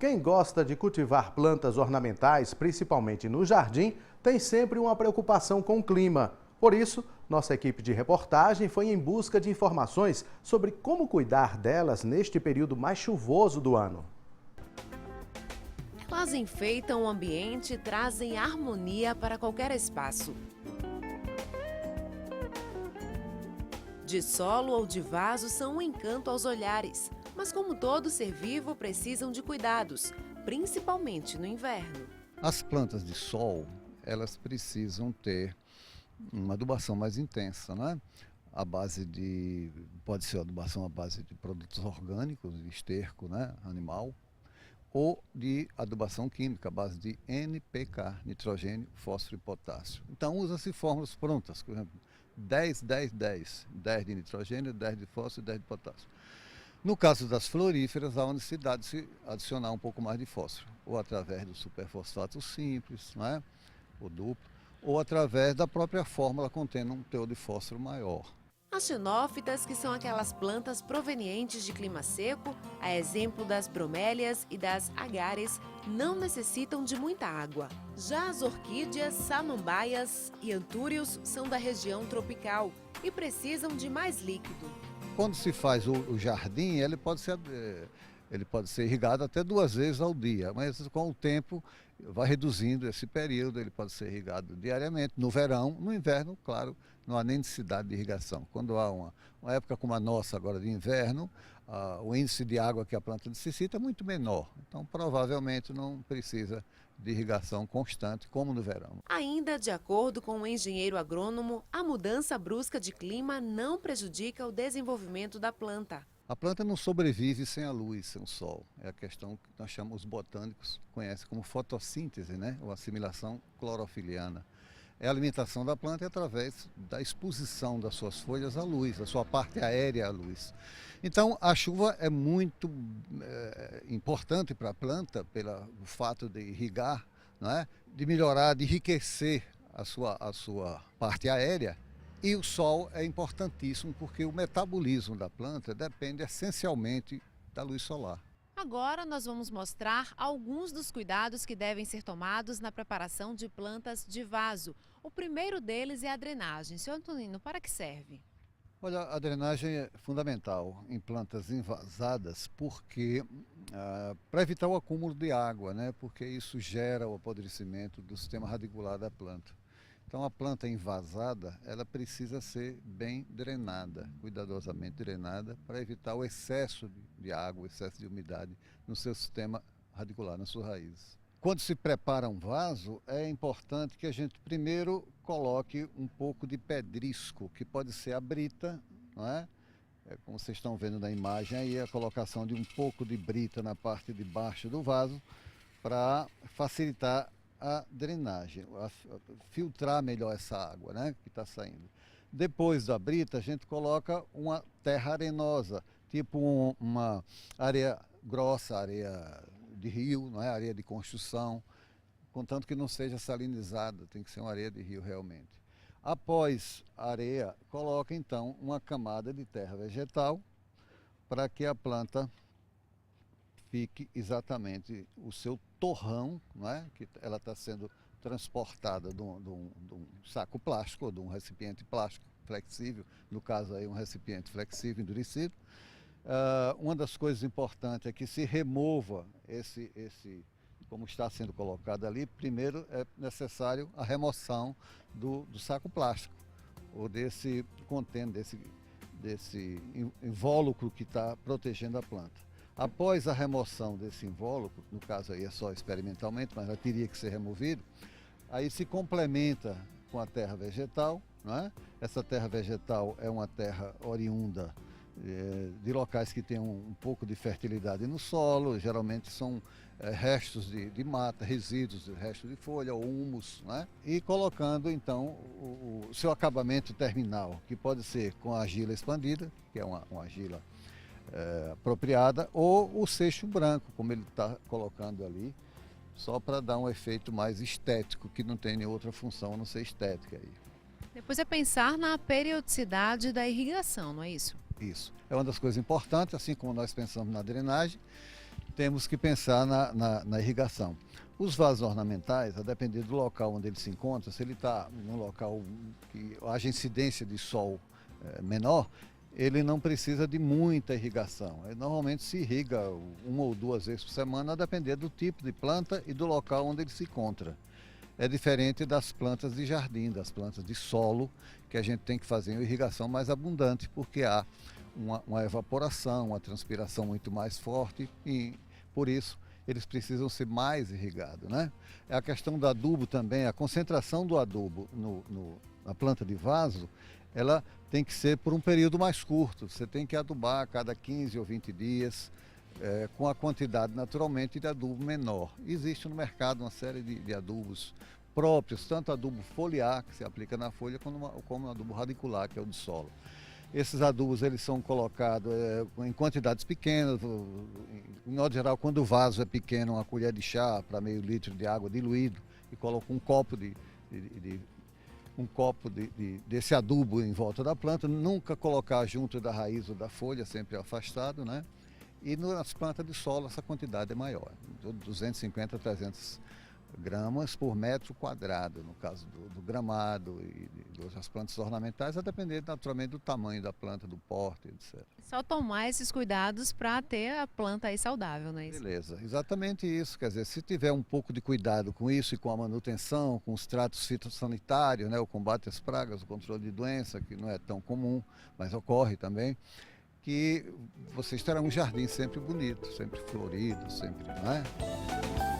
Quem gosta de cultivar plantas ornamentais, principalmente no jardim, tem sempre uma preocupação com o clima. Por isso, nossa equipe de reportagem foi em busca de informações sobre como cuidar delas neste período mais chuvoso do ano. Elas enfeitam o ambiente e trazem harmonia para qualquer espaço. De solo ou de vaso são um encanto aos olhares, mas como todo ser vivo precisam de cuidados, principalmente no inverno. As plantas de sol, elas precisam ter uma adubação mais intensa, né? Pode ser adubação à base de produtos orgânicos, de esterco, né, animal, ou de adubação química, à base de NPK, nitrogênio, fósforo e potássio. Então usa-se fórmulas prontas, por exemplo, 10, 10, 10, 10 de nitrogênio, 10 de fósforo e 10 de potássio. No caso das floríferas, há uma necessidade de se adicionar um pouco mais de fósforo, ou através do superfosfato simples, né, o duplo, ou através da própria fórmula contendo um teor de fósforo maior. As xenófitas, que são aquelas plantas provenientes de clima seco, a exemplo das bromélias e das agárias, não necessitam de muita água. Já as orquídeas, samambaias e antúrios são da região tropical e precisam de mais líquido. Quando se faz o jardim, ele pode ser irrigado até 2 vezes ao dia, mas com o tempo vai reduzindo esse período, ele pode ser irrigado diariamente, no verão, no inverno, claro, não há nem necessidade de irrigação. Quando há uma época como a nossa agora de inverno, o índice de água que a planta necessita é muito menor, então provavelmente não precisa de irrigação constante como no verão. Ainda de acordo com o engenheiro agrônomo, a mudança brusca de clima não prejudica o desenvolvimento da planta. A planta não sobrevive sem a luz, sem o sol. É a questão que nós chamamos, os botânicos conhecem como fotossíntese, né? Ou assimilação clorofiliana. É a alimentação da planta através da exposição das suas folhas à luz, da sua parte aérea à luz. Então, a chuva é muito importante para a planta, pelo fato de irrigar, né? De melhorar, de enriquecer a sua parte aérea. E o sol é importantíssimo porque o metabolismo da planta depende essencialmente da luz solar. Agora nós vamos mostrar alguns dos cuidados que devem ser tomados na preparação de plantas de vaso. O primeiro deles é a drenagem. Senhor Antonino, para que serve? Olha, a drenagem é fundamental em plantas envasadas porque para evitar o acúmulo de água, né? Porque isso gera o apodrecimento do sistema radicular da planta. Então a planta envasada, ela precisa ser bem drenada, cuidadosamente drenada, para evitar o excesso de água, o excesso de umidade no seu sistema radicular, nas suas raízes. Quando se prepara um vaso, é importante que a gente primeiro coloque um pouco de pedrisco, que pode ser a brita, não é? Como vocês estão vendo na imagem aí, a colocação de um pouco de brita na parte de baixo do vaso, para facilitar a drenagem, filtrar melhor essa água, né, que está saindo. Depois da brita, a gente coloca uma terra arenosa, tipo uma areia grossa, areia de rio, não é? Areia de construção, contanto que não seja salinizada, tem que ser uma areia de rio realmente. Após a areia, coloca então uma camada de terra vegetal para que a planta fique exatamente o seu torrão, não é? Que ela está sendo transportada de um saco plástico ou de um recipiente plástico flexível, no caso aí um recipiente flexível endurecido. Uma das coisas importantes é que se remova como está sendo colocado ali. Primeiro é necessário a remoção do saco plástico ou desse contêiner, desse invólucro que está protegendo a planta. Após a remoção desse invólucro, no caso aí é só experimentalmente, mas ela teria que ser removido, aí se complementa com a terra vegetal, não é? Essa terra vegetal é uma terra oriunda de locais que têm um pouco de fertilidade no solo, geralmente são restos de mata, resíduos, restos de folha ou humus, não é? E colocando então o seu acabamento terminal, que pode ser com a argila expandida, que é uma argila apropriada, ou o seixo branco, como ele está colocando ali, só para dar um efeito mais estético, que não tem nenhuma outra função a não ser estética aí. Depois é pensar na periodicidade da irrigação, não é isso? Isso. É uma das coisas importantes, assim como nós pensamos na drenagem, temos que pensar na irrigação. Os vasos ornamentais, a depender do local onde ele se encontra, se ele está num local que haja incidência de sol menor, ele não precisa de muita irrigação. Normalmente se irriga 1 ou 2 vezes por semana, a depender do tipo de planta e do local onde ele se encontra. É diferente das plantas de jardim, das plantas de solo, que a gente tem que fazer uma irrigação mais abundante, porque há uma evaporação, uma transpiração muito mais forte e, por isso, eles precisam ser mais irrigados, né? A questão do adubo também, a concentração do adubo na planta de vaso, ela tem que ser por um período mais curto. Você tem que adubar a cada 15 ou 20 dias, com a quantidade naturalmente de adubo menor. Existe no mercado uma série de adubos próprios, tanto adubo foliar, que se aplica na folha, como adubo radicular, que é o de solo. Esses adubos eles são colocados em quantidades pequenas, em modo geral, quando o vaso é pequeno, uma colher de chá para meio litro de água diluído, e coloca um copo desse adubo em volta da planta, nunca colocar junto da raiz ou da folha, sempre afastado, né? E nas plantas de solo essa quantidade é maior, 250 a 300 gramas por metro quadrado, no caso do gramado e de outras plantas ornamentais, a depender naturalmente do tamanho da planta, do porte, etc. Só tomar esses cuidados para ter a planta aí saudável, não é isso? Beleza, exatamente isso. Quer dizer, se tiver um pouco de cuidado com isso e com a manutenção, com os tratos fitossanitários, né, o combate às pragas, o controle de doença, que não é tão comum, mas ocorre também, que vocês terão um jardim sempre bonito, sempre florido, sempre, não é?